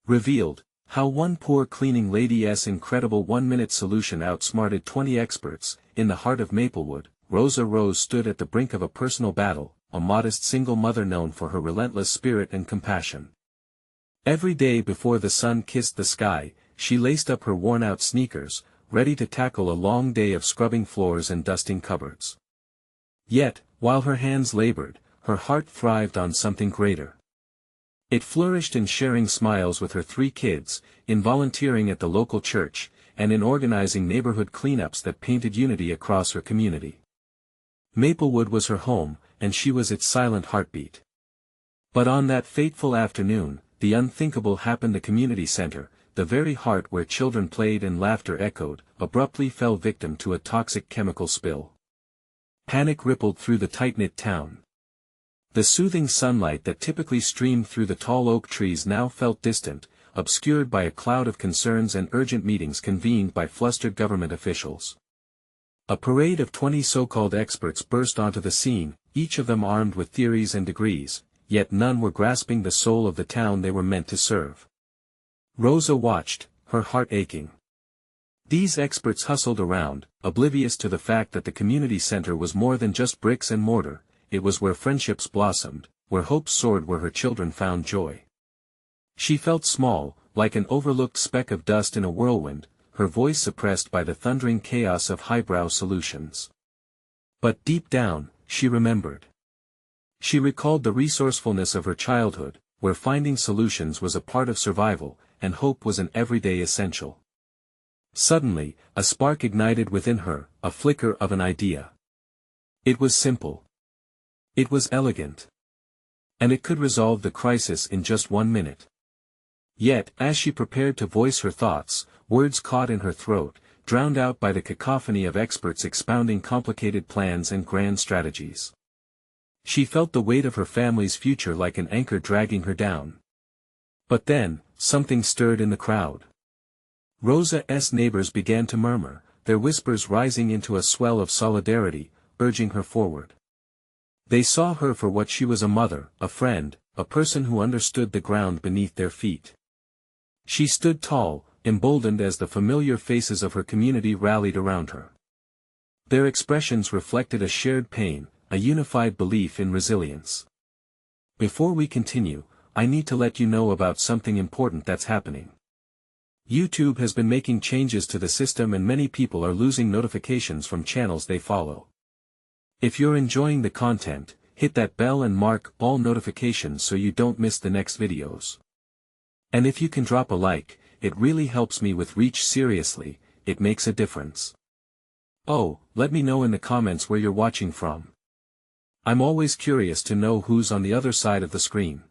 Revealed, how one poor cleaning lady's incredible 1-minute solution outsmarted 20 experts. In the heart of Maplewood, Rosa Rose stood at the brink of a personal battle, a modest single mother known for her relentless spirit and compassion. Every day before the sun kissed the sky, she laced up her worn-out sneakers, ready to tackle a long day of scrubbing floors and dusting cupboards. Yet, while her hands labored, her heart thrived on something greater. It flourished in sharing smiles with her 3 kids, in volunteering at the local church, and in organizing neighborhood cleanups that painted unity across her community. Maplewood was her home, and she was its silent heartbeat. But on that fateful afternoon, the unthinkable happened. The community center, the very heart where children played and laughter echoed, abruptly fell victim to a toxic chemical spill. Panic rippled through the tight-knit town. The soothing sunlight that typically streamed through the tall oak trees now felt distant, obscured by a cloud of concerns and urgent meetings convened by flustered government officials. A parade of 20 so-called experts burst onto the scene, each of them armed with theories and degrees, yet none were grasping the soul of the town they were meant to serve. Rosa watched, her heart aching. These experts hustled around, oblivious to the fact that the community center was more than just bricks and mortar. It was where friendships blossomed, where hopes soared, where her children found joy. She felt small, like an overlooked speck of dust in a whirlwind, her voice suppressed by the thundering chaos of highbrow solutions. But deep down, she remembered. She recalled the resourcefulness of her childhood, where finding solutions was a part of survival, and hope was an everyday essential. Suddenly, a spark ignited within her, a flicker of an idea. It was simple. It was elegant. And it could resolve the crisis in just 1 minute. Yet, as she prepared to voice her thoughts, words caught in her throat, drowned out by the cacophony of experts expounding complicated plans and grand strategies. She felt the weight of her family's future like an anchor dragging her down. But then, something stirred in the crowd. Rosa's neighbors began to murmur, their whispers rising into a swell of solidarity, urging her forward. They saw her for what she was: a mother, a friend, a person who understood the ground beneath their feet. She stood tall, emboldened as the familiar faces of her community rallied around her. Their expressions reflected a shared pain, a unified belief in resilience. Before we continue, I need to let you know about something important that's happening. YouTube has been making changes to the system and many people are losing notifications from channels they follow. If you're enjoying the content, hit that bell and mark all notifications so you don't miss the next videos. And if you can drop a like, it really helps me with reach. Seriously, it makes a difference. Oh, let me know in the comments where you're watching from. I'm always curious to know who's on the other side of the screen.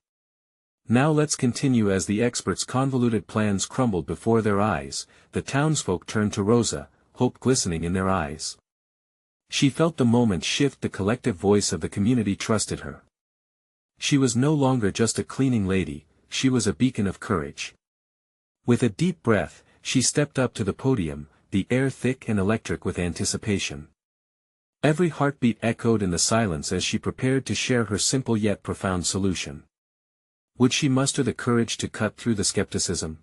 Now let's continue. As the experts' convoluted plans crumbled before their eyes, the townsfolk turned to Rosa, hope glistening in their eyes. She felt the moment shift. The collective voice of the community trusted her. She was no longer just a cleaning lady, she was a beacon of courage. With a deep breath, she stepped up to the podium, the air thick and electric with anticipation. Every heartbeat echoed in the silence as she prepared to share her simple yet profound solution. Would she muster the courage to cut through the skepticism?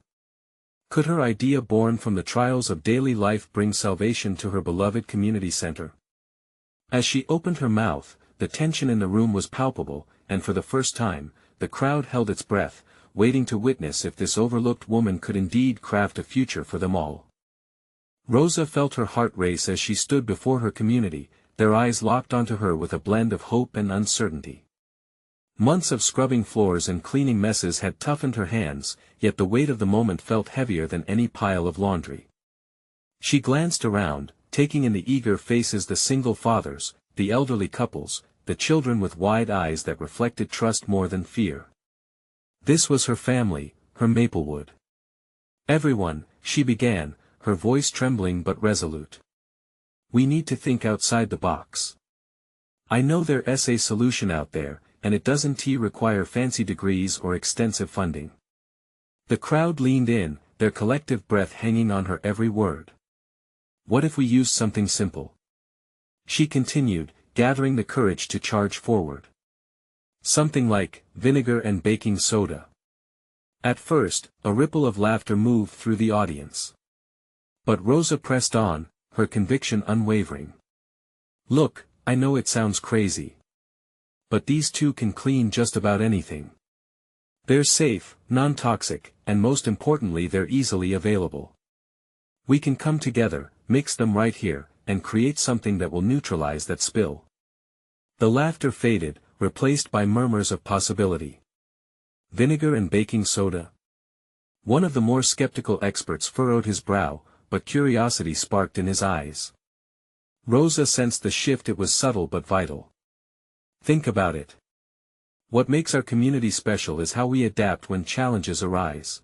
Could her idea, born from the trials of daily life, bring salvation to her beloved community center? As she opened her mouth, the tension in the room was palpable, and for the first time, the crowd held its breath, waiting to witness if this overlooked woman could indeed craft a future for them all. Rosa felt her heart race as she stood before her community, their eyes locked onto her with a blend of hope and uncertainty. Months of scrubbing floors and cleaning messes had toughened her hands, yet the weight of the moment felt heavier than any pile of laundry. She glanced around, taking in the eager faces, the single fathers, the elderly couples, the children with wide eyes that reflected trust more than fear. This was her family, her Maplewood. Everyone, she began, her voice trembling but resolute. We need to think outside the box. I know there's a solution out there, and it doesn't require fancy degrees or extensive funding. The crowd leaned in, their collective breath hanging on her every word. What if we used something simple? She continued, gathering the courage to charge forward. Something like vinegar and baking soda. At first, a ripple of laughter moved through the audience. But Rosa pressed on, her conviction unwavering. Look, I know it sounds crazy. But these two can clean just about anything. They're safe, non-toxic, and most importantly they're easily available. We can come together, mix them right here, and create something that will neutralize that spill. The laughter faded, replaced by murmurs of possibility. Vinegar and baking soda? One of the more skeptical experts furrowed his brow, but curiosity sparked in his eyes. Rosa sensed the shift. It was subtle but vital. Think about it. What makes our community special is how we adapt when challenges arise.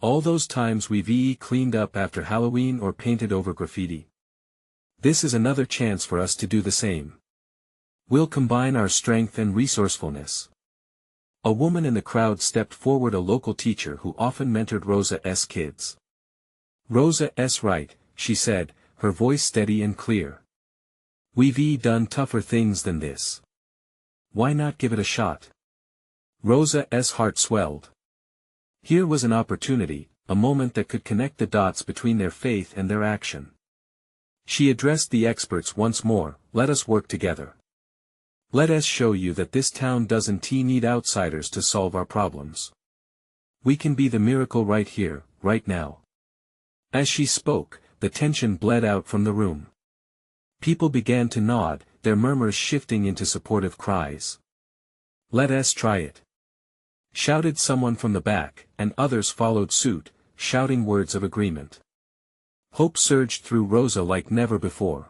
All those times we've cleaned up after Halloween or painted over graffiti. This is another chance for us to do the same. We'll combine our strength and resourcefulness. A woman in the crowd stepped forward, a local teacher who often mentored Rosa's kids. Rosa's right, she said, her voice steady and clear. We've done tougher things than this. Why not give it a shot? Rosa's heart swelled. Here was an opportunity, a moment that could connect the dots between their faith and their action. She addressed the experts once more. Let us work together. Let us show you that this town doesn't need outsiders to solve our problems. We can be the miracle right here, right now. As she spoke, the tension bled out from the room. People began to nod, their murmurs shifting into supportive cries. Let us try it, shouted someone from the back, and others followed suit, shouting words of agreement. Hope surged through Rosa like never before.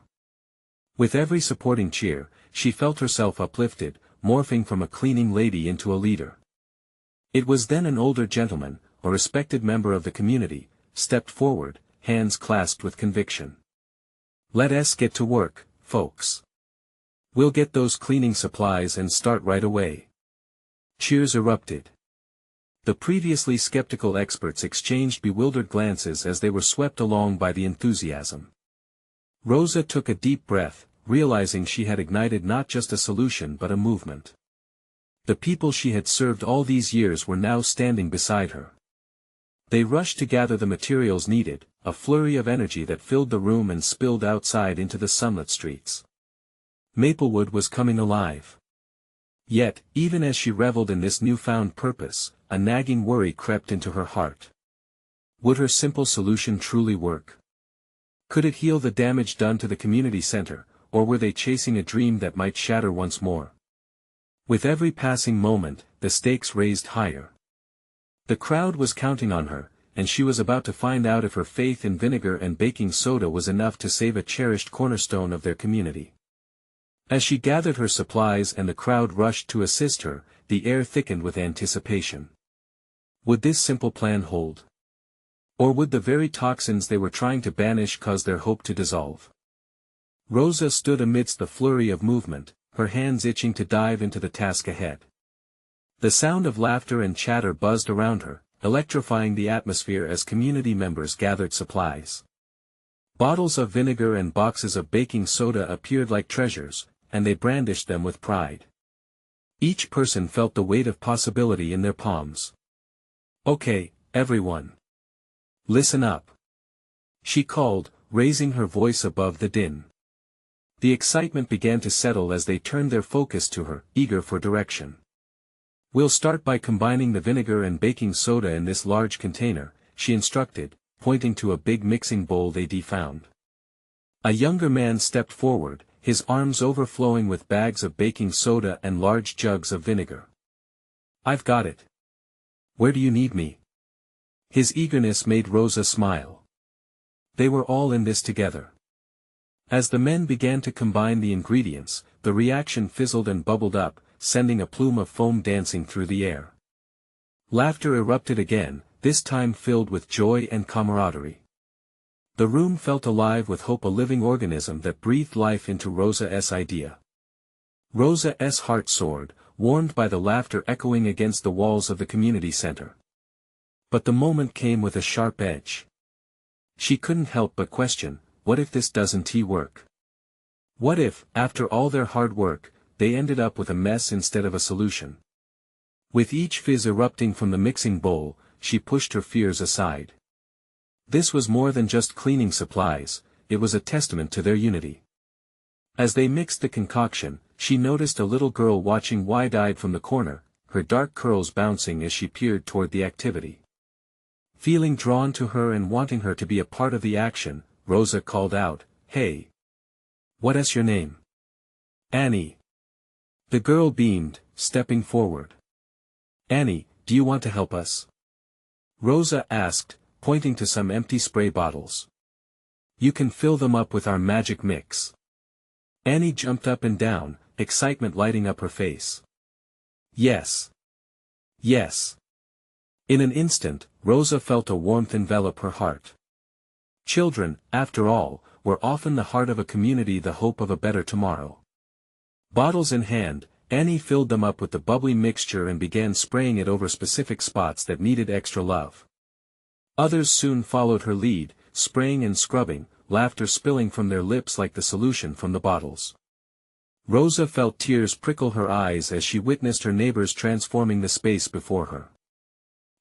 With every supporting cheer, she felt herself uplifted, morphing from a cleaning lady into a leader. It was then an older gentleman, a respected member of the community, stepped forward, hands clasped with conviction. Let us get to work, folks. We'll get those cleaning supplies and start right away. Cheers erupted. The previously skeptical experts exchanged bewildered glances as they were swept along by the enthusiasm. Rosa took a deep breath, realizing she had ignited not just a solution but a movement. The people she had served all these years were now standing beside her. They rushed to gather the materials needed, a flurry of energy that filled the room and spilled outside into the sunlit streets. Maplewood was coming alive. Yet, even as she reveled in this newfound purpose, a nagging worry crept into her heart. Would her simple solution truly work? Could it heal the damage done to the community center, or were they chasing a dream that might shatter once more? With every passing moment, the stakes raised higher. The crowd was counting on her, and she was about to find out if her faith in vinegar and baking soda was enough to save a cherished cornerstone of their community. As she gathered her supplies and the crowd rushed to assist her, the air thickened with anticipation. Would this simple plan hold? Or would the very toxins they were trying to banish cause their hope to dissolve? Rosa stood amidst the flurry of movement, her hands itching to dive into the task ahead. The sound of laughter and chatter buzzed around her, electrifying the atmosphere as community members gathered supplies. Bottles of vinegar and boxes of baking soda appeared like treasures, and they brandished them with pride. Each person felt the weight of possibility in their palms. Okay, everyone. Listen up. She called, raising her voice above the din. The excitement began to settle as they turned their focus to her, eager for direction. We'll start by combining the vinegar and baking soda in this large container, she instructed, pointing to a big mixing bowl they'd found. A younger man stepped forward, his arms overflowing with bags of baking soda and large jugs of vinegar. I've got it. Where do you need me? His eagerness made Rosa smile. They were all in this together. As the men began to combine the ingredients, the reaction fizzled and bubbled up, sending a plume of foam dancing through the air. Laughter erupted again, this time filled with joy and camaraderie. The room felt alive with hope, a living organism that breathed life into Rosa's idea. Rosa's heart soared, warmed by the laughter echoing against the walls of the community center. But the moment came with a sharp edge. She couldn't help but question, what if this doesn't work? What if, after all their hard work, they ended up with a mess instead of a solution? With each fizz erupting from the mixing bowl, she pushed her fears aside. This was more than just cleaning supplies, it was a testament to their unity. As they mixed the concoction, she noticed a little girl watching wide-eyed from the corner, her dark curls bouncing as she peered toward the activity. Feeling drawn to her and wanting her to be a part of the action, Rosa called out, "Hey! What is your name?" "Annie." The girl beamed, stepping forward. "Annie, do you want to help us?" Rosa asked, pointing to some empty spray bottles. "You can fill them up with our magic mix." Annie jumped up and down, excitement lighting up her face. "Yes. Yes." In an instant, Rosa felt a warmth envelop her heart. Children, after all, were often the heart of a community, the hope of a better tomorrow. Bottles in hand, Annie filled them up with the bubbly mixture and began spraying it over specific spots that needed extra love. Others soon followed her lead, spraying and scrubbing, laughter spilling from their lips like the solution from the bottles. Rosa felt tears prickle her eyes as she witnessed her neighbors transforming the space before her.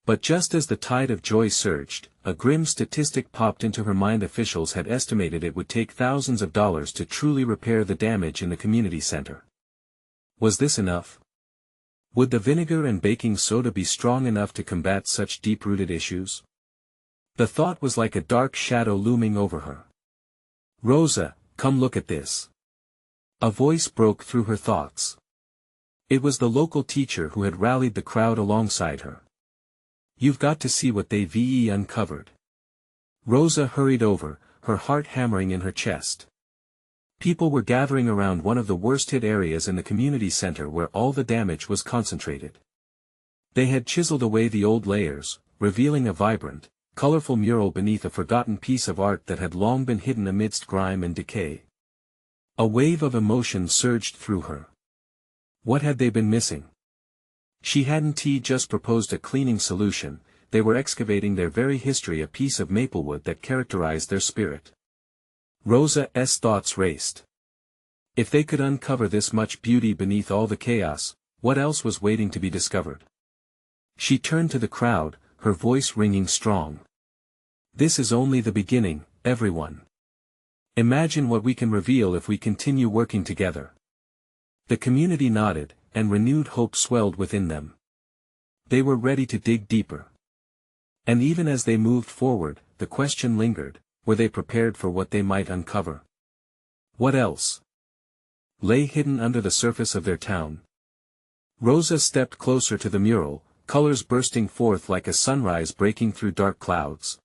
But just as the tide of joy surged, a grim statistic popped into her mind. Officials had estimated it would take thousands of dollars to truly repair the damage in the community center. Was this enough? Would the vinegar and baking soda be strong enough to combat such deep-rooted issues? The thought was like a dark shadow looming over her. "Rosa, come look at this." A voice broke through her thoughts. It was the local teacher who had rallied the crowd alongside her. "You've got to see what they've uncovered." Rosa hurried over, her heart hammering in her chest. People were gathering around one of the worst-hit areas in the community center where all the damage was concentrated. They had chiseled away the old layers, revealing a vibrant, colorful mural beneath a forgotten piece of art that had long been hidden amidst grime and decay. A wave of emotion surged through her. What had they been missing? She hadn't just proposed a cleaning solution, they were excavating their very history, a piece of maplewood that characterized their spirit. Rosa's thoughts raced. If they could uncover this much beauty beneath all the chaos, what else was waiting to be discovered? She turned to the crowd, her voice ringing strong. "This is only the beginning, everyone. Imagine what we can reveal if we continue working together." The community nodded, and renewed hope swelled within them. They were ready to dig deeper. And even as they moved forward, the question lingered, were they prepared for what they might uncover? What else lay hidden under the surface of their town? Rosa stepped closer to the mural, colors bursting forth like a sunrise breaking through dark clouds.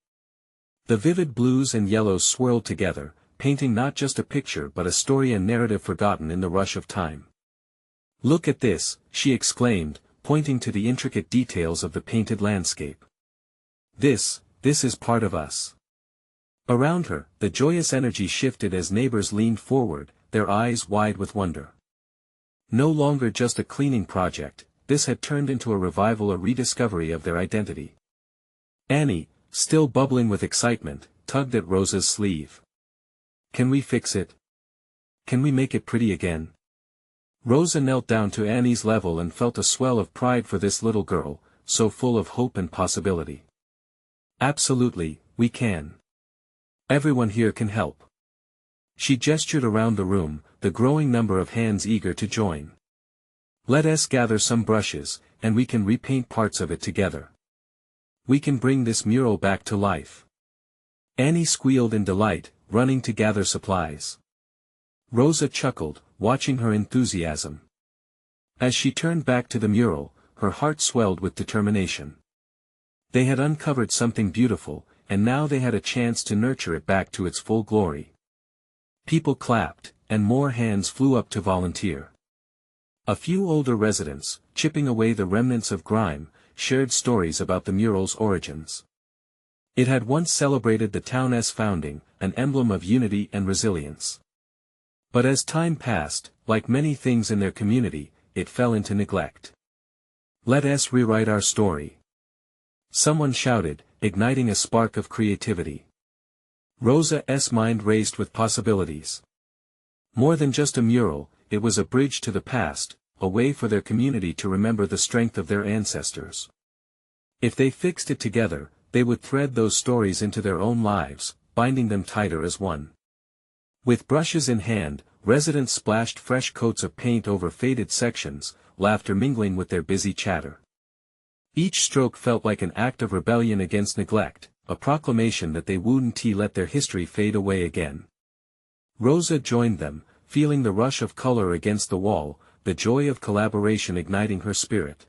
The vivid blues and yellows swirled together, painting not just a picture but a story and narrative forgotten in the rush of time. "Look at this," she exclaimed, pointing to the intricate details of the painted landscape. This is part of us." Around her, the joyous energy shifted as neighbors leaned forward, their eyes wide with wonder. No longer just a cleaning project, this had turned into a revival, a rediscovery of their identity. Annie, still bubbling with excitement, tugged at Rosa's sleeve. "Can we fix it? Can we make it pretty again?" Rosa knelt down to Annie's level and felt a swell of pride for this little girl, so full of hope and possibility. "Absolutely, we can. Everyone here can help." She gestured around the room, the growing number of hands eager to join. "Let us gather some brushes, and we can repaint parts of it together. We can bring this mural back to life." Annie squealed in delight, running to gather supplies. Rosa chuckled, watching her enthusiasm. As she turned back to the mural, her heart swelled with determination. They had uncovered something beautiful, and now they had a chance to nurture it back to its full glory. People clapped, and more hands flew up to volunteer. A few older residents, chipping away the remnants of grime, shared stories about the mural's origins. It had once celebrated the town's founding, an emblem of unity and resilience. But as time passed, like many things in their community, it fell into neglect. "Let us rewrite our story," someone shouted, igniting a spark of creativity. Rosa's mind raced with possibilities. More than just a mural, it was a bridge to the past, a way for their community to remember the strength of their ancestors. If they fixed it together, they would thread those stories into their own lives, binding them tighter as one. With brushes in hand, residents splashed fresh coats of paint over faded sections, laughter mingling with their busy chatter. Each stroke felt like an act of rebellion against neglect, a proclamation that they wouldn't let their history fade away again. Rosa joined them, feeling the rush of color against the wall, the joy of collaboration igniting her spirit.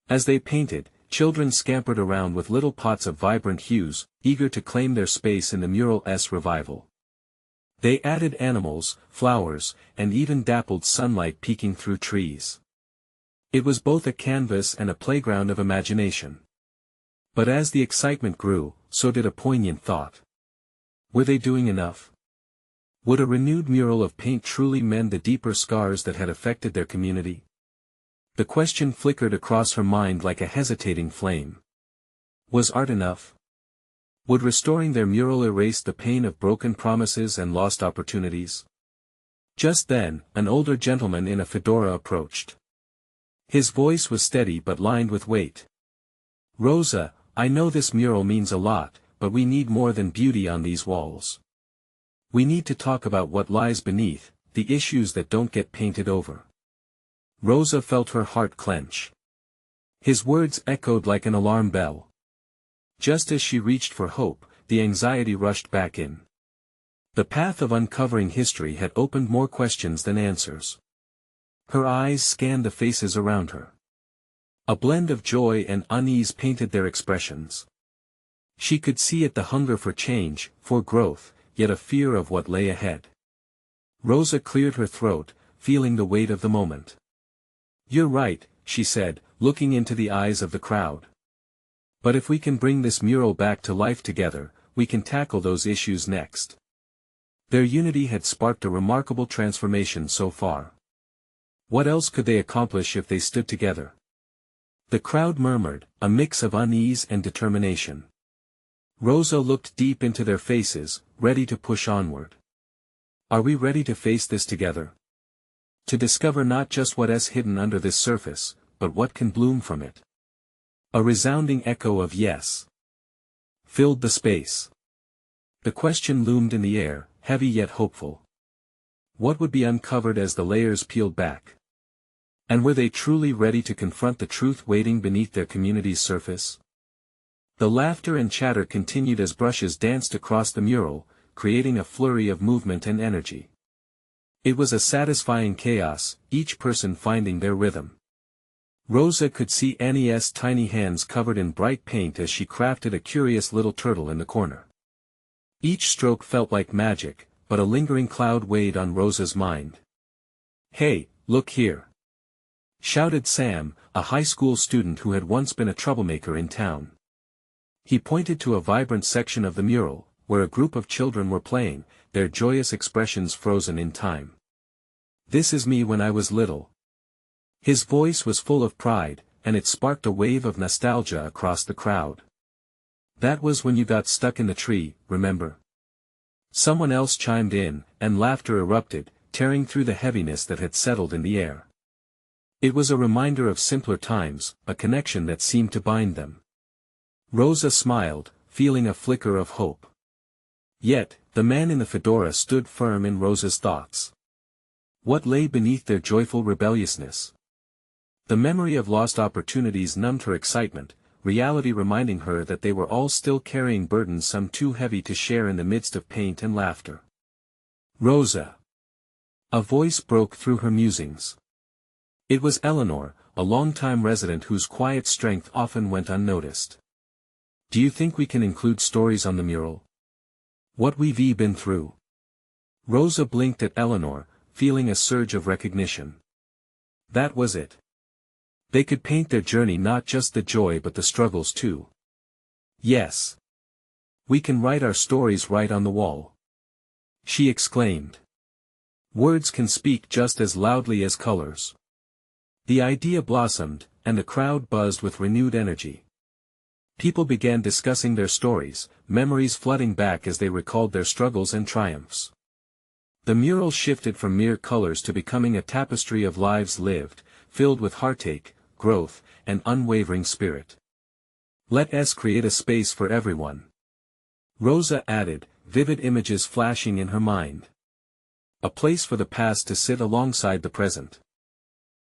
As they painted, children scampered around with little pots of vibrant hues, eager to claim their space in the mural's revival. They added animals, flowers, and even dappled sunlight peeking through trees. It was both a canvas and a playground of imagination. But as the excitement grew, so did a poignant thought. Were they doing enough? Would a renewed mural of paint truly mend the deeper scars that had affected their community? The question flickered across her mind like a hesitating flame. Was art enough? Would restoring their mural erase the pain of broken promises and lost opportunities? Just then, an older gentleman in a fedora approached. His voice was steady but lined with weight. "Rosa, I know this mural means a lot, but we need more than beauty on these walls. We need to talk about what lies beneath, the issues that don't get painted over." Rosa felt her heart clench. His words echoed like an alarm bell. Just as she reached for hope, the anxiety rushed back in. The path of uncovering history had opened more questions than answers. Her eyes scanned the faces around her. A blend of joy and unease painted their expressions. She could see it, the hunger for change, for growth, yet a fear of what lay ahead. Rosa cleared her throat, feeling the weight of the moment. "You're right," she said, looking into the eyes of the crowd. "But if we can bring this mural back to life together, we can tackle those issues next." Their unity had sparked a remarkable transformation so far. What else could they accomplish if they stood together? The crowd murmured, a mix of unease and determination. Rosa looked deep into their faces, ready to push onward. Are we ready to face this together? To discover not just what is hidden under this surface, but what can bloom from it? A resounding echo of yes filled the space. The question loomed in the air, heavy yet hopeful. What would be uncovered as the layers peeled back? And were they truly ready to confront the truth waiting beneath their community's surface? The laughter and chatter continued as brushes danced across the mural, creating a flurry of movement and energy. It was a satisfying chaos, each person finding their rhythm. Rosa could see Annie's tiny hands covered in bright paint as she crafted a curious little turtle in the corner. Each stroke felt like magic, but a lingering cloud weighed on Rosa's mind. "Hey, look here!" shouted Sam, a high school student who had once been a troublemaker in town. He pointed to a vibrant section of the mural, where a group of children were playing, their joyous expressions frozen in time. "This is me when I was little." His voice was full of pride, and it sparked a wave of nostalgia across the crowd. "That was when you got stuck in the tree, remember?" Someone else chimed in, and laughter erupted, tearing through the heaviness that had settled in the air. It was a reminder of simpler times, a connection that seemed to bind them. Rosa smiled, feeling a flicker of hope. Yet, the man in the fedora stood firm in Rosa's thoughts. What lay beneath their joyful rebelliousness? The memory of lost opportunities numbed her excitement, reality reminding her that they were all still carrying burdens some too heavy to share in the midst of paint and laughter. "Rosa!" A voice broke through her musings. It was Eleanor, a longtime resident whose quiet strength often went unnoticed. "Do you think we can include stories on the mural? What we've been through?" Rosa blinked at Eleanor, feeling a surge of recognition. That was it. They could paint their journey, not just the joy but the struggles too. "Yes. We can write our stories right on the wall," she exclaimed. "Words can speak just as loudly as colors." The idea blossomed, and the crowd buzzed with renewed energy. People began discussing their stories, memories flooding back as they recalled their struggles and triumphs. The mural shifted from mere colors to becoming a tapestry of lives lived, filled with heartache, growth, and unwavering spirit. Let us create a space for everyone. Rosa added, vivid images flashing in her mind. A place for the past to sit alongside the present.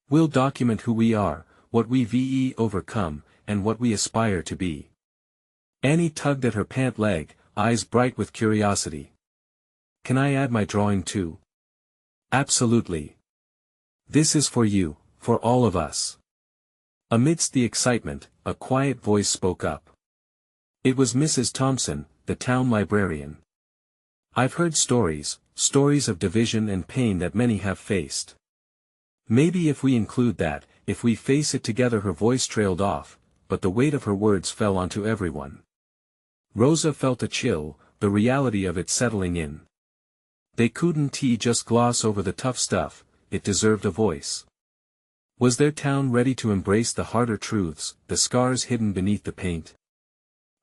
We'll document who we are, what we've overcome, and what we aspire to be. Annie tugged at her pant leg, eyes bright with curiosity. Can I add my drawing too? Absolutely. This is for you, for all of us. Amidst the excitement, a quiet voice spoke up. It was Mrs. Thompson, the town librarian. I've heard stories of division and pain that many have faced. Maybe if we include that, if we face it together. Her voice trailed off, but the weight of her words fell onto everyone. Rosa felt a chill, the reality of it settling in. They couldn't just gloss over the tough stuff, it deserved a voice. Was their town ready to embrace the harder truths, the scars hidden beneath the paint?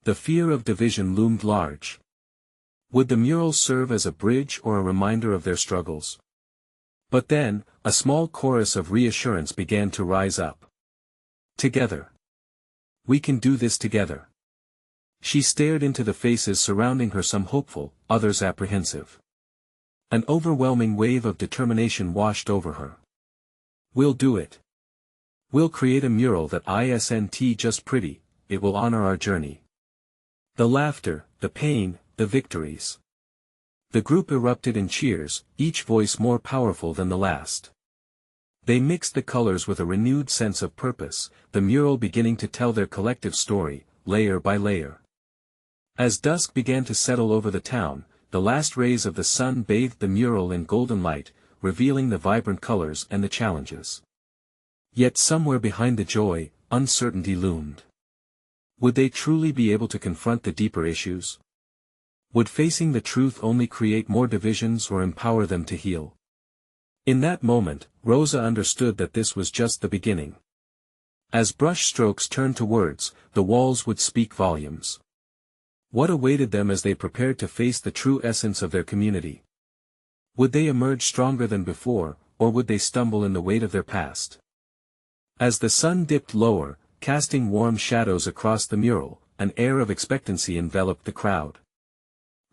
The fear of division loomed large. Would the mural serve as a bridge or a reminder of their struggles? But then, a small chorus of reassurance began to rise up. Together. We can do this together. She stared into the faces surrounding her, some hopeful, others apprehensive. An overwhelming wave of determination washed over her. We'll do it. We'll create a mural that isn't just pretty, it will honor our journey. The laughter, the pain, the victories. The group erupted in cheers, each voice more powerful than the last. They mixed the colors with a renewed sense of purpose, the mural beginning to tell their collective story, layer by layer. As dusk began to settle over the town, the last rays of the sun bathed the mural in golden light, revealing the vibrant colors and the challenges. Yet somewhere behind the joy, uncertainty loomed. Would they truly be able to confront the deeper issues? Would facing the truth only create more divisions or empower them to heal? In that moment, Rosa understood that this was just the beginning. As brush strokes turned to words, the walls would speak volumes. What awaited them as they prepared to face the true essence of their community? Would they emerge stronger than before, or would they stumble in the weight of their past? As the sun dipped lower, casting warm shadows across the mural, an air of expectancy enveloped the crowd.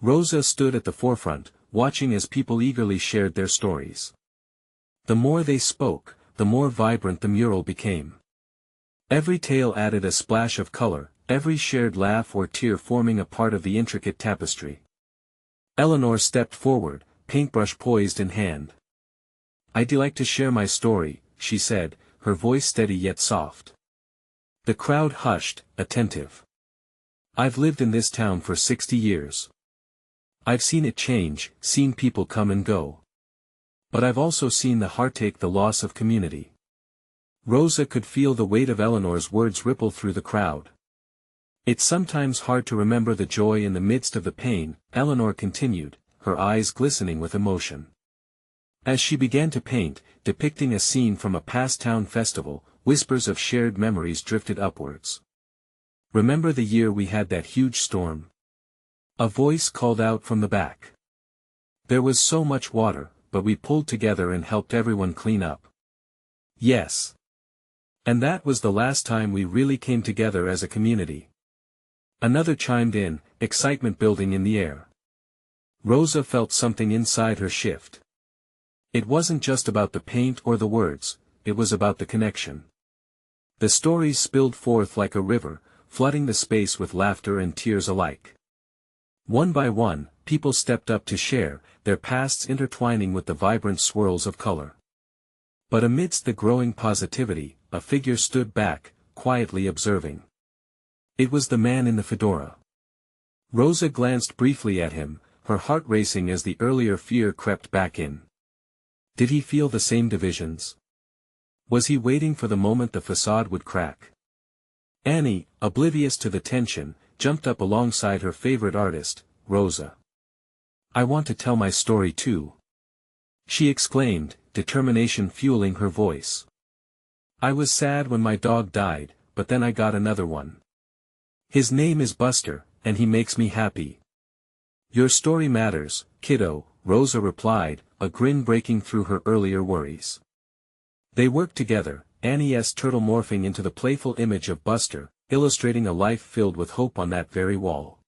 Rosa stood at the forefront, watching as people eagerly shared their stories. The more they spoke, the more vibrant the mural became. Every tale added a splash of color, every shared laugh or tear forming a part of the intricate tapestry. Eleanor stepped forward, paintbrush poised in hand. "I'd like to share my story," she said, her voice steady yet soft. The crowd hushed, attentive. "I've lived in this town for 60 years. I've seen it change, seen people come and go. But I've also seen the heartache, the loss of community." Rosa could feel the weight of Eleanor's words ripple through the crowd. "It's sometimes hard to remember the joy in the midst of the pain," Eleanor continued, her eyes glistening with emotion. As she began to paint, depicting a scene from a past town festival, whispers of shared memories drifted upwards. "Remember the year we had that huge storm?" A voice called out from the back. "There was so much water, but we pulled together and helped everyone clean up." "Yes. And that was the last time we really came together as a community." Another chimed in, excitement building in the air. Rosa felt something inside her shift. It wasn't just about the paint or the words, it was about the connection. The stories spilled forth like a river, flooding the space with laughter and tears alike. One by one, people stepped up to share, their pasts intertwining with the vibrant swirls of color. But amidst the growing positivity, a figure stood back, quietly observing. It was the man in the fedora. Rosa glanced briefly at him, her heart racing as the earlier fear crept back in. Did he feel the same divisions? Was he waiting for the moment the facade would crack? Annie, oblivious to the tension, jumped up alongside her favorite artist, Rosa. "I want to tell my story too," she exclaimed, determination fueling her voice. "I was sad when my dog died, but then I got another one. His name is Buster, and he makes me happy." "Your story matters, kiddo," Rosa replied, a grin breaking through her earlier worries. They worked together, Annie's turtle morphing into the playful image of Buster, illustrating a life filled with hope on that very wall.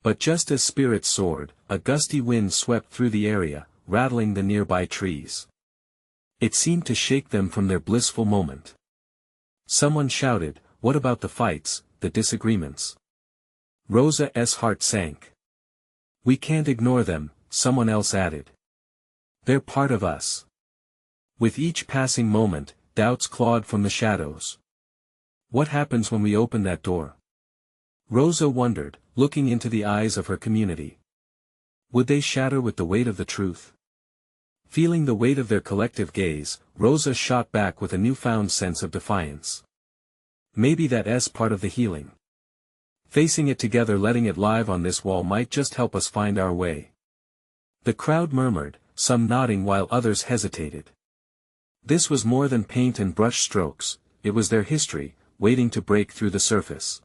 But just as spirits soared, a gusty wind swept through the area, rattling the nearby trees. It seemed to shake them from their blissful moment. Someone shouted, "What about the fights, the disagreements?" Rosa's heart sank. "We can't ignore them," someone else added. "They're part of us." With each passing moment, doubts clawed from the shadows. What happens when we open that door? Rosa wondered, looking into the eyes of her community. Would they shatter with the weight of the truth? Feeling the weight of their collective gaze, Rosa shot back with a newfound sense of defiance. Maybe that's part of the healing. Facing it together, letting it live on this wall might just help us find our way. The crowd murmured, some nodding while others hesitated. This was more than paint and brush strokes, it was their history, waiting to break through the surface.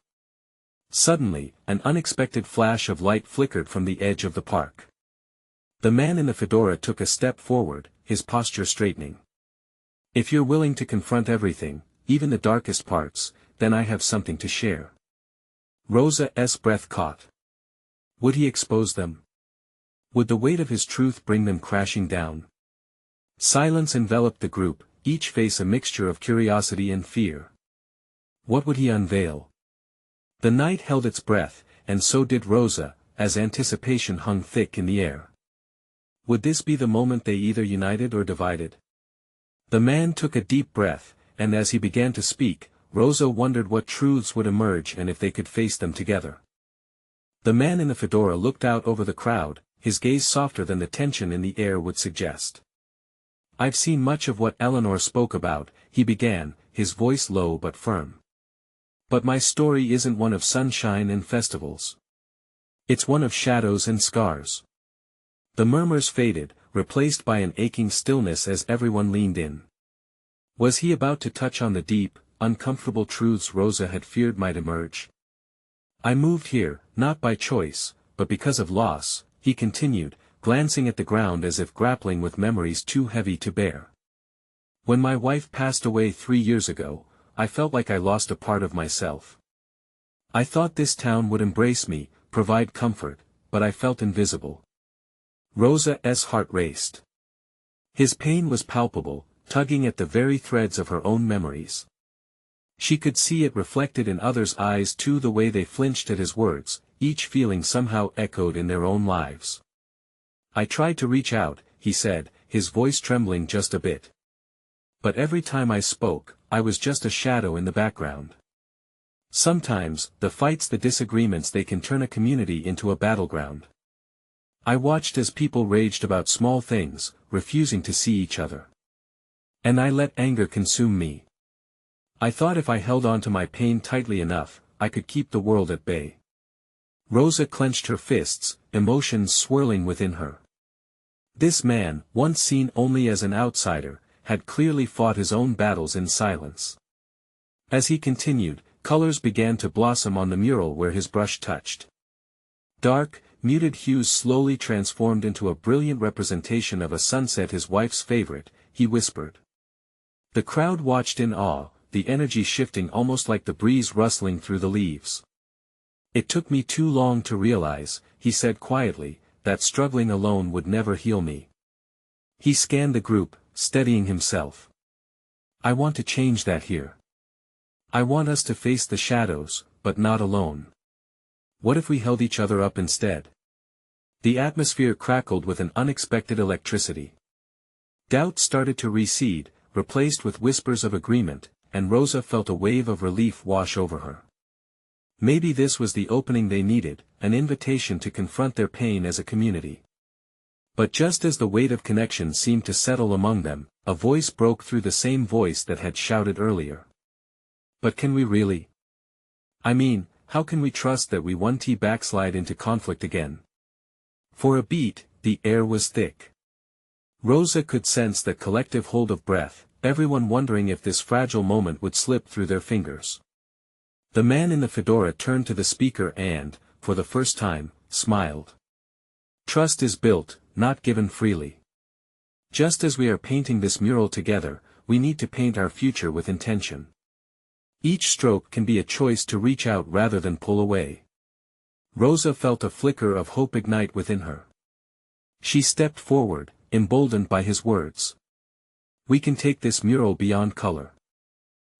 Suddenly, an unexpected flash of light flickered from the edge of the park. The man in the fedora took a step forward, his posture straightening. "If you're willing to confront everything, even the darkest parts, then I have something to share." Rosa's breath caught. Would he expose them? Would the weight of his truth bring them crashing down? Silence enveloped the group, each face a mixture of curiosity and fear. What would he unveil? The night held its breath, and so did Rosa, as anticipation hung thick in the air. Would this be the moment they either united or divided? The man took a deep breath, and as he began to speak, Rosa wondered what truths would emerge and if they could face them together. The man in the fedora looked out over the crowd, his gaze softer than the tension in the air would suggest. "I've seen much of what Eleanor spoke about," he began, his voice low but firm. "But my story isn't one of sunshine and festivals. It's one of shadows and scars." The murmurs faded, replaced by an aching stillness as everyone leaned in. Was he about to touch on the deep, uncomfortable truths Rosa had feared might emerge? "I moved here, not by choice, but because of loss," he continued, glancing at the ground as if grappling with memories too heavy to bear. "When my wife passed away 3 years ago, I felt like I lost a part of myself. I thought this town would embrace me, provide comfort, but I felt invisible." Rosa's heart raced. His pain was palpable, tugging at the very threads of her own memories. She could see it reflected in others' eyes too, the way they flinched at his words, each feeling somehow echoed in their own lives. "I tried to reach out," he said, his voice trembling just a bit. "But every time I spoke, I was just a shadow in the background. Sometimes, the fights, the disagreements, they can turn a community into a battleground. I watched as people raged about small things, refusing to see each other. And I let anger consume me. I thought if I held on to my pain tightly enough, I could keep the world at bay." Rosa clenched her fists, emotions swirling within her. This man, once seen only as an outsider, had clearly fought his own battles in silence. As he continued, colors began to blossom on the mural where his brush touched. Dark, muted hues slowly transformed into a brilliant representation of a sunset, his wife's favorite, he whispered. The crowd watched in awe, the energy shifting almost like the breeze rustling through the leaves. "It took me too long to realize," he said quietly, "that struggling alone would never heal me." He scanned the group, steadying himself. "I want to change that here. I want us to face the shadows, but not alone. What if we held each other up instead?" The atmosphere crackled with an unexpected electricity. Doubt started to recede, replaced with whispers of agreement, and Rosa felt a wave of relief wash over her. Maybe this was the opening they needed, an invitation to confront their pain as a community. But just as the weight of connection seemed to settle among them, a voice broke through, the same voice that had shouted earlier. "But can we really? I mean, how can we trust that we won't backslide into conflict again?" For a beat, the air was thick. Rosa could sense that collective hold of breath, everyone wondering if this fragile moment would slip through their fingers. The man in the fedora turned to the speaker and, for the first time, smiled. "Trust is built, not given freely. Just as we are painting this mural together, we need to paint our future with intention. Each stroke can be a choice to reach out rather than pull away. Rosa felt a flicker of hope ignite within her. She stepped forward, emboldened by his words. We can take this mural beyond color.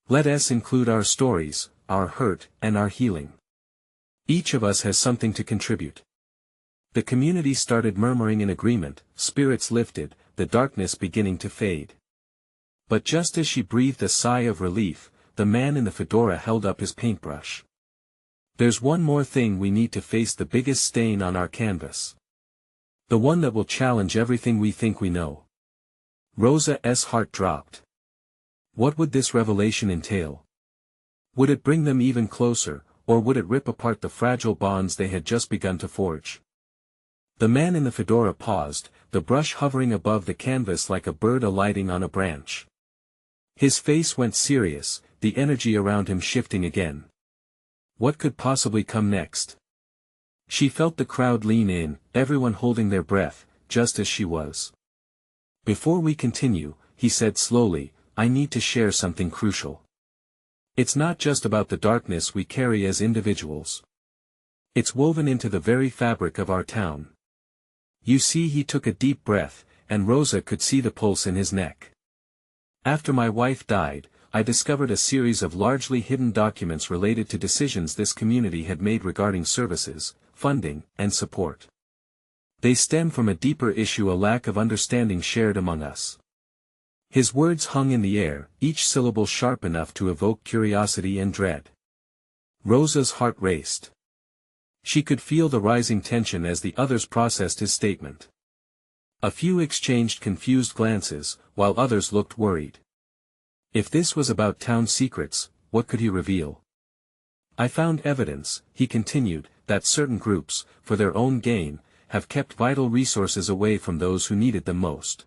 Let us include our stories, our hurt, and our healing. Each of us has something to contribute. The community started murmuring in agreement, spirits lifted, the darkness beginning to fade. But just as she breathed a sigh of relief, the man in the fedora held up his paintbrush. There's one more thing we need to face, the biggest stain on our canvas. The one that will challenge everything we think we know. Rosa's heart dropped. What would this revelation entail? Would it bring them even closer, or would it rip apart the fragile bonds they had just begun to forge? The man in the fedora paused, the brush hovering above the canvas like a bird alighting on a branch. His face went serious, the energy around him shifting again. What could possibly come next? She felt the crowd lean in, everyone holding their breath, just as she was. Before we continue, he said slowly, I need to share something crucial. It's not just about the darkness we carry as individuals. It's woven into the very fabric of our town. You see, he took a deep breath, and Rosa could see the pulse in his neck. After my wife died, I discovered a series of largely hidden documents related to decisions this community had made regarding services, funding, and support. They stem from a deeper issue, a lack of understanding shared among us. His words hung in the air, each syllable sharp enough to evoke curiosity and dread. Rosa's heart raced. She could feel the rising tension as the others processed his statement. A few exchanged confused glances, while others looked worried. If this was about town secrets, what could he reveal? I found evidence, he continued, that certain groups, for their own gain, have kept vital resources away from those who needed them most.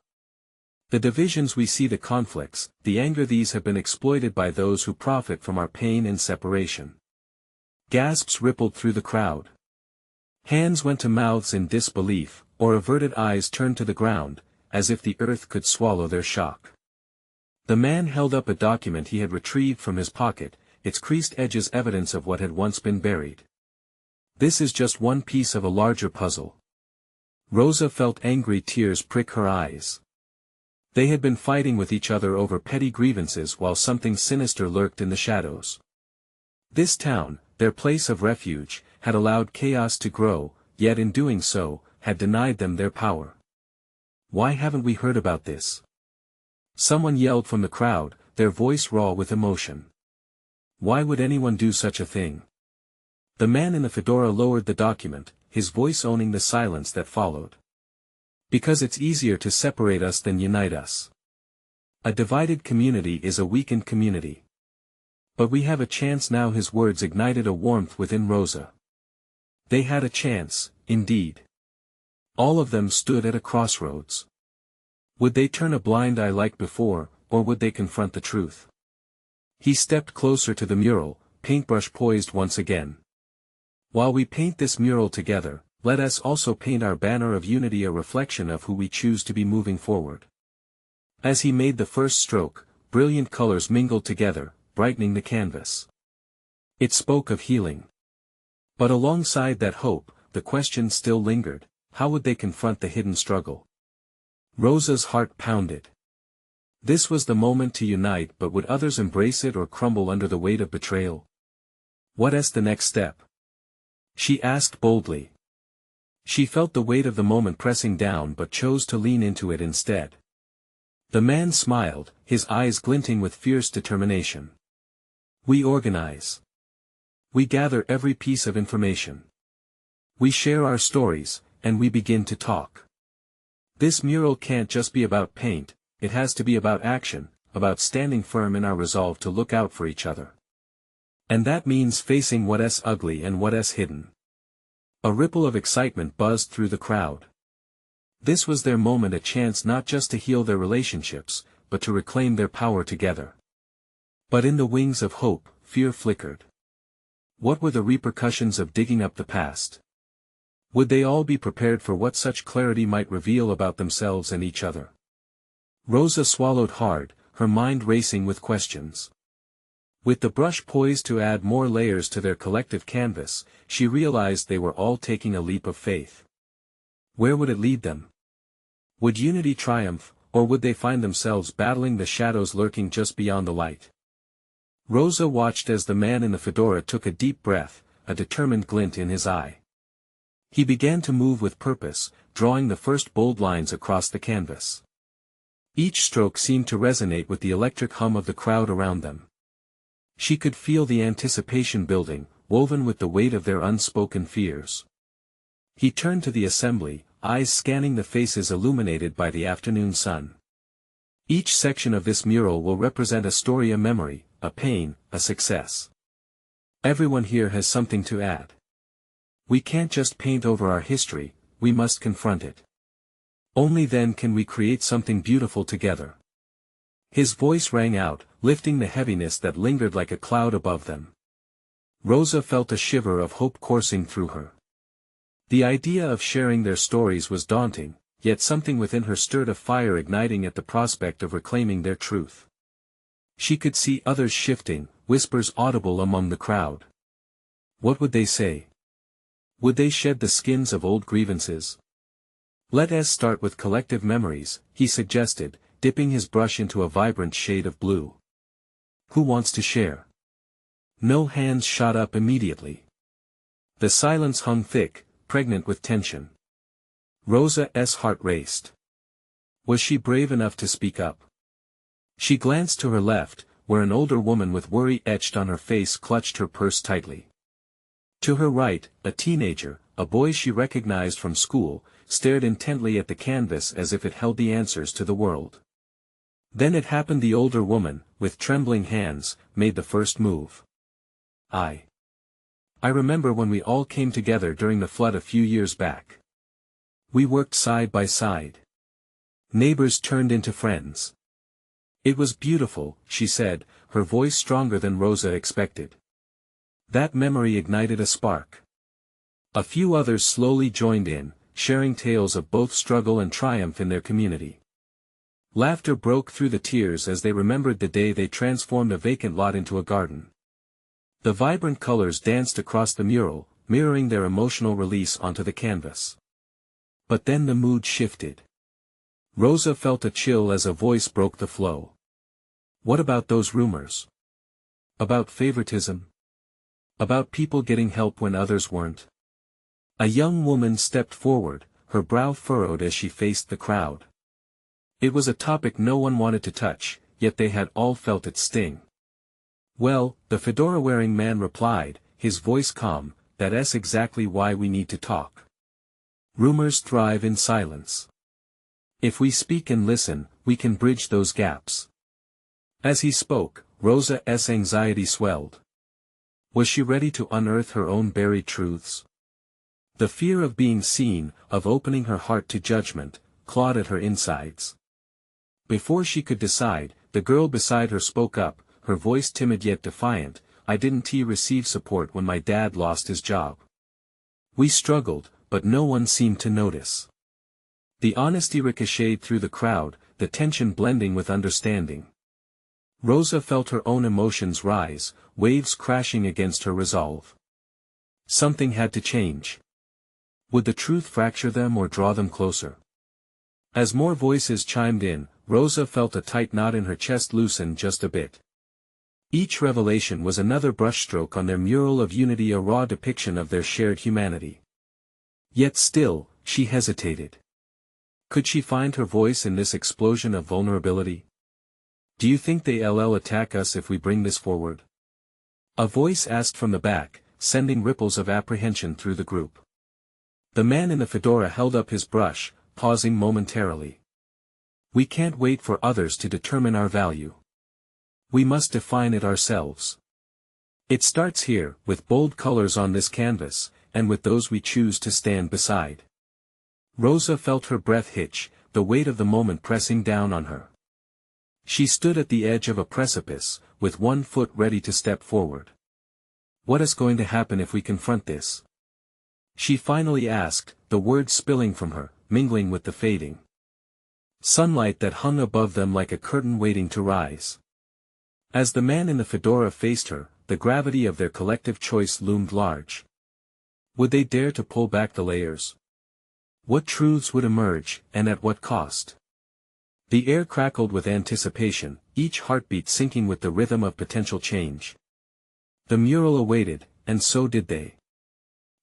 The divisions we see, the conflicts, the anger, these have been exploited by those who profit from our pain and separation. Gasps rippled through the crowd. Hands went to mouths in disbelief, or averted eyes turned to the ground, as if the earth could swallow their shock. The man held up a document he had retrieved from his pocket, its creased edges evidence of what had once been buried. This is just one piece of a larger puzzle. Rosa felt angry tears prick her eyes. They had been fighting with each other over petty grievances while something sinister lurked in the shadows. This town, their place of refuge, had allowed chaos to grow, yet in doing so, had denied them their power. Why haven't we heard about this? Someone yelled from the crowd, their voice raw with emotion. Why would anyone do such a thing? The man in the fedora lowered the document, his voice owning the silence that followed. Because it's easier to separate us than unite us. A divided community is a weakened community. But we have a chance now. His words ignited a warmth within Rosa. They had a chance, indeed. All of them stood at a crossroads. Would they turn a blind eye like before, or would they confront the truth? He stepped closer to the mural, paintbrush poised once again. While we paint this mural together, let us also paint our banner of unity, a reflection of who we choose to be moving forward. As he made the first stroke, brilliant colors mingled together, brightening the canvas. It spoke of healing. But alongside that hope, the question still lingered, how would they confront the hidden struggle? Rosa's heart pounded. This was the moment to unite, but would others embrace it or crumble under the weight of betrayal? What's the next step? She asked boldly. She felt the weight of the moment pressing down but chose to lean into it instead. The man smiled, his eyes glinting with fierce determination. We organize. We gather every piece of information. We share our stories, and we begin to talk. This mural can't just be about paint, it has to be about action, about standing firm in our resolve to look out for each other. And that means facing what's ugly and what's hidden. A ripple of excitement buzzed through the crowd. This was their moment, a chance not just to heal their relationships, but to reclaim their power together. But in the wings of hope, fear flickered. What were the repercussions of digging up the past? Would they all be prepared for what such clarity might reveal about themselves and each other? Rosa swallowed hard, her mind racing with questions. With the brush poised to add more layers to their collective canvas, she realized they were all taking a leap of faith. Where would it lead them? Would unity triumph, or would they find themselves battling the shadows lurking just beyond the light? Rosa watched as the man in the fedora took a deep breath, a determined glint in his eye. He began to move with purpose, drawing the first bold lines across the canvas. Each stroke seemed to resonate with the electric hum of the crowd around them. She could feel the anticipation building, woven with the weight of their unspoken fears. He turned to the assembly, eyes scanning the faces illuminated by the afternoon sun. Each section of this mural will represent a story, a memory, a pain, a success. Everyone here has something to add. We can't just paint over our history, we must confront it. Only then can we create something beautiful together. His voice rang out, lifting the heaviness that lingered like a cloud above them. Rosa felt a shiver of hope coursing through her. The idea of sharing their stories was daunting, yet something within her stirred a fire igniting at the prospect of reclaiming their truth. She could see others shifting, whispers audible among the crowd. What would they say? Would they shed the skins of old grievances? Let us start with collective memories, he suggested, dipping his brush into a vibrant shade of blue. Who wants to share? No hands shot up immediately. The silence hung thick, pregnant with tension. Rosa's heart raced. Was she brave enough to speak up? She glanced to her left, where an older woman with worry etched on her face clutched her purse tightly. To her right, a teenager, a boy she recognized from school, stared intently at the canvas as if it held the answers to the world. Then it happened. The older woman, with trembling hands, made the first move. I remember when we all came together during the flood a few years back. We worked side by side. Neighbors turned into friends. It was beautiful, she said, her voice stronger than Rosa expected. That memory ignited a spark. A few others slowly joined in, sharing tales of both struggle and triumph in their community. Laughter broke through the tears as they remembered the day they transformed a vacant lot into a garden. The vibrant colors danced across the mural, mirroring their emotional release onto the canvas. But then the mood shifted. Rosa felt a chill as a voice broke the flow. What about those rumors? About favoritism? About people getting help when others weren't? A young woman stepped forward, her brow furrowed as she faced the crowd. It was a topic no one wanted to touch, yet they had all felt its sting. Well, the fedora-wearing man replied, his voice calm, that's exactly why we need to talk. Rumors thrive in silence. If we speak and listen, we can bridge those gaps. As he spoke, Rosa's anxiety swelled. Was she ready to unearth her own buried truths? The fear of being seen, of opening her heart to judgment, clawed at her insides. Before she could decide, the girl beside her spoke up, her voice timid yet defiant. I didn't receive support when my dad lost his job. We struggled, but no one seemed to notice. The honesty ricocheted through the crowd, the tension blending with understanding. Rosa felt her own emotions rise, waves crashing against her resolve. Something had to change. Would the truth fracture them or draw them closer? As more voices chimed in, Rosa felt a tight knot in her chest loosen just a bit. Each revelation was another brushstroke on their mural of unity, a raw depiction of their shared humanity. Yet still, she hesitated. Could she find her voice in this explosion of vulnerability? Do you think they'll attack us if we bring this forward? A voice asked from the back, sending ripples of apprehension through the group. The man in the fedora held up his brush, pausing momentarily. We can't wait for others to determine our value. We must define it ourselves. It starts here, with bold colors on this canvas, and with those we choose to stand beside. Rosa felt her breath hitch, the weight of the moment pressing down on her. She stood at the edge of a precipice, with one foot ready to step forward. What is going to happen if we confront this? She finally asked, the words spilling from her, mingling with the fading. sunlight that hung above them like a curtain waiting to rise. As the man in the fedora faced her, the gravity of their collective choice loomed large. Would they dare to pull back the layers? What truths would emerge, and at what cost? The air crackled with anticipation, each heartbeat syncing with the rhythm of potential change. The mural awaited, and so did they.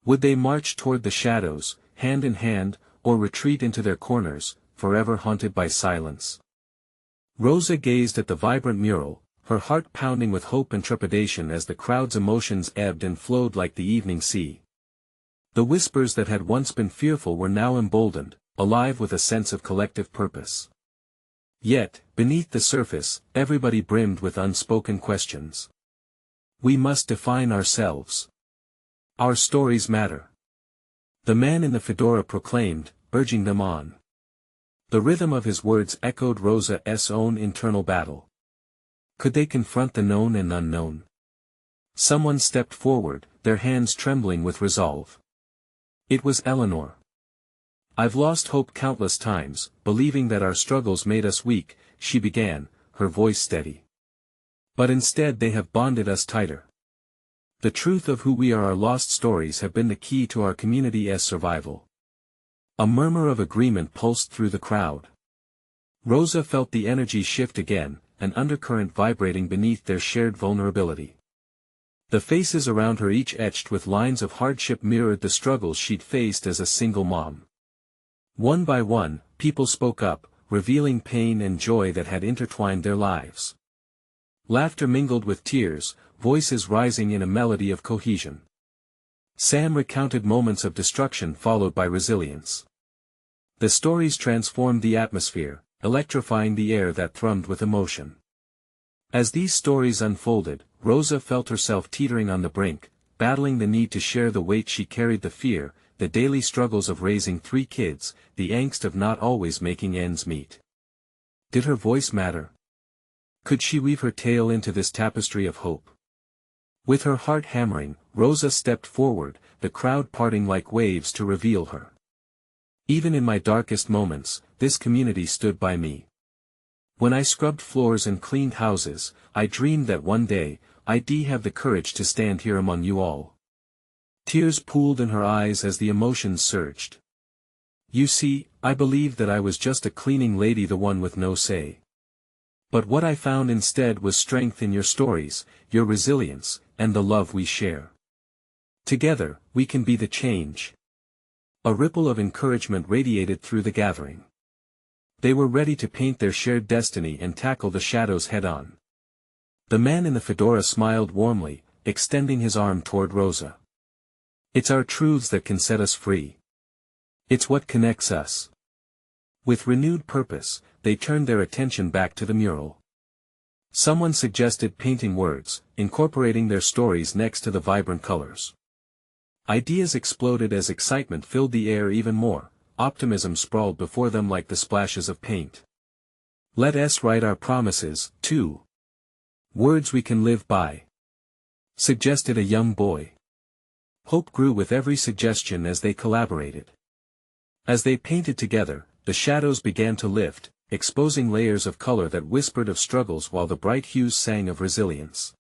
Would they march toward the shadows, hand in hand, or retreat into their corners, forever haunted by silence? Rosa gazed at the vibrant mural, her heart pounding with hope and trepidation as the crowd's emotions ebbed and flowed like the evening sea. The whispers that had once been fearful were now emboldened, alive with a sense of collective purpose. Yet, beneath the surface, everybody brimmed with unspoken questions. We must define ourselves. Our stories matter. The man in the fedora proclaimed, urging them on. The rhythm of his words echoed Rosa's own internal battle. Could they confront the known and unknown? Someone stepped forward, their hands trembling with resolve. It was Eleanor. I've lost hope countless times, believing that our struggles made us weak, she began, her voice steady. But instead they have bonded us tighter. The truth of who we are, our lost stories have been the key to our community's survival. A murmur of agreement pulsed through the crowd. Rosa felt the energy shift again, an undercurrent vibrating beneath their shared vulnerability. The faces around her, each etched with lines of hardship, mirrored the struggles she'd faced as a single mom. One by one, people spoke up, revealing pain and joy that had intertwined their lives. Laughter mingled with tears, voices rising in a melody of cohesion. Sam recounted moments of destruction followed by resilience. The stories transformed the atmosphere, electrifying the air that thrummed with emotion. As these stories unfolded, Rosa felt herself teetering on the brink, battling the need to share the weight she carried, the fear, the daily struggles of raising 3 kids, the angst of not always making ends meet. Did her voice matter? Could she weave her tale into this tapestry of hope? With her heart hammering, Rosa stepped forward, the crowd parting like waves to reveal her. Even in my darkest moments, this community stood by me. When I scrubbed floors and cleaned houses, I dreamed that one day, I'd have the courage to stand here among you all. Tears pooled in her eyes as the emotions surged. You see, I believed that I was just a cleaning lady, the one with no say. But what I found instead was strength in your stories, your resilience, and the love we share. Together, we can be the change. A ripple of encouragement radiated through the gathering. They were ready to paint their shared destiny and tackle the shadows head-on. The man in the fedora smiled warmly, extending his arm toward Rosa. It's our truths that can set us free. It's what connects us. With renewed purpose, they turned their attention back to the mural. Someone suggested painting words, incorporating their stories next to the vibrant colors. Ideas exploded as excitement filled the air even more, optimism sprawled before them like the splashes of paint. Let us write our promises, too. Words we can live by, suggested a young boy. Hope grew with every suggestion as they collaborated. As they painted together, the shadows began to lift, exposing layers of color that whispered of struggles while the bright hues sang of resilience.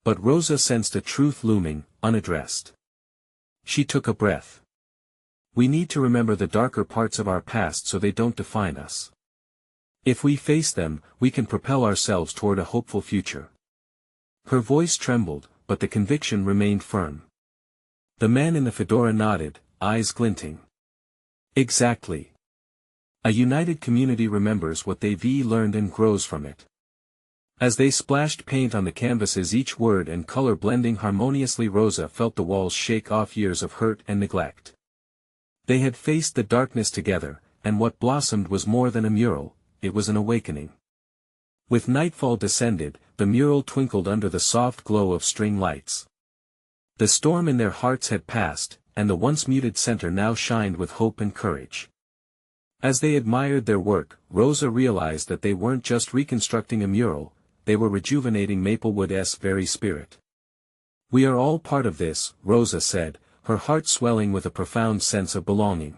But Rosa sensed a truth looming, unaddressed. She took a breath. We need to remember the darker parts of our past so they don't define us. If we face them, we can propel ourselves toward a hopeful future. Her voice trembled, but the conviction remained firm. The man in the fedora nodded, eyes glinting. Exactly. A united community remembers what they've learned and grows from it. As they splashed paint on the canvases, each word and color blending harmoniously, Rosa felt the walls shake off years of hurt and neglect. They had faced the darkness together, and what blossomed was more than a mural, it was an awakening. With nightfall descended, the mural twinkled under the soft glow of string lights. The storm in their hearts had passed, and the once muted center now shined with hope and courage. As they admired their work, Rosa realized that they weren't just reconstructing a mural, they were rejuvenating Maplewood's very spirit. We are all part of this, Rosa said, her heart swelling with a profound sense of belonging.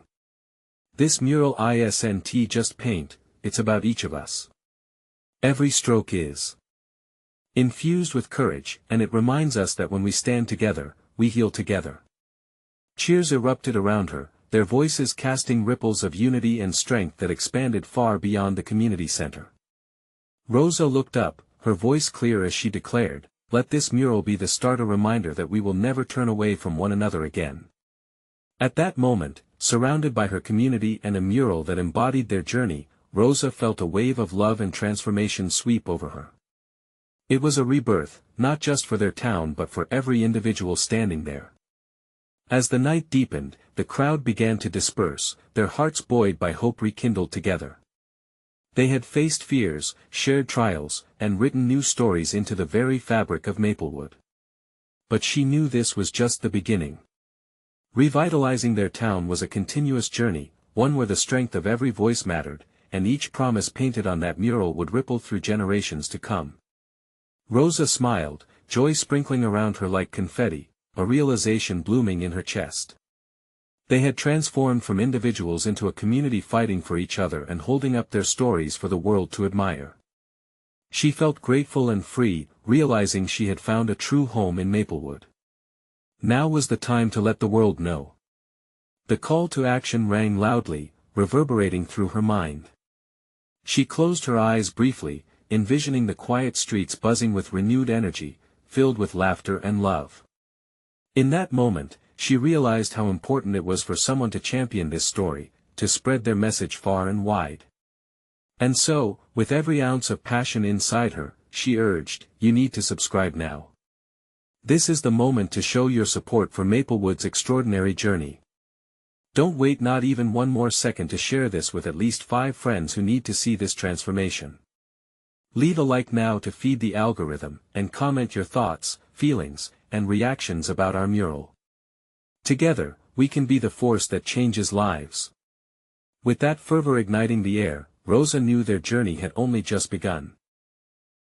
This mural isn't just paint, it's about each of us. Every stroke is infused with courage, and it reminds us that when we stand together, we heal together. Cheers erupted around her, their voices casting ripples of unity and strength that expanded far beyond the community center. Rosa looked up, her voice clear as she declared, "Let this mural be the start, a reminder that we will never turn away from one another again." At that moment, surrounded by her community and a mural that embodied their journey, Rosa felt a wave of love and transformation sweep over her. It was a rebirth, not just for their town but for every individual standing there. As the night deepened, the crowd began to disperse, their hearts buoyed by hope rekindled together. They had faced fears, shared trials, and written new stories into the very fabric of Maplewood. But she knew this was just the beginning. Revitalizing their town was a continuous journey, one where the strength of every voice mattered, and each promise painted on that mural would ripple through generations to come. Rosa smiled, joy sprinkling around her like confetti, a realization blooming in her chest. They had transformed from individuals into a community fighting for each other and holding up their stories for the world to admire. She felt grateful and free, realizing she had found a true home in Maplewood. Now was the time to let the world know. The call to action rang loudly, reverberating through her mind. She closed her eyes briefly, envisioning the quiet streets buzzing with renewed energy, filled with laughter and love. In that moment, she realized how important it was for someone to champion this story, to spread their message far and wide. And so, with every ounce of passion inside her, she urged, "You need to subscribe now. This is the moment to show your support for Maplewood's extraordinary journey. Don't wait not even one more second to share this with at least 5 friends who need to see this transformation. Leave a like now to feed the algorithm, and comment your thoughts, feelings, and reactions about our mural. Together, we can be the force that changes lives." With that fervor igniting the air, Rosa knew their journey had only just begun.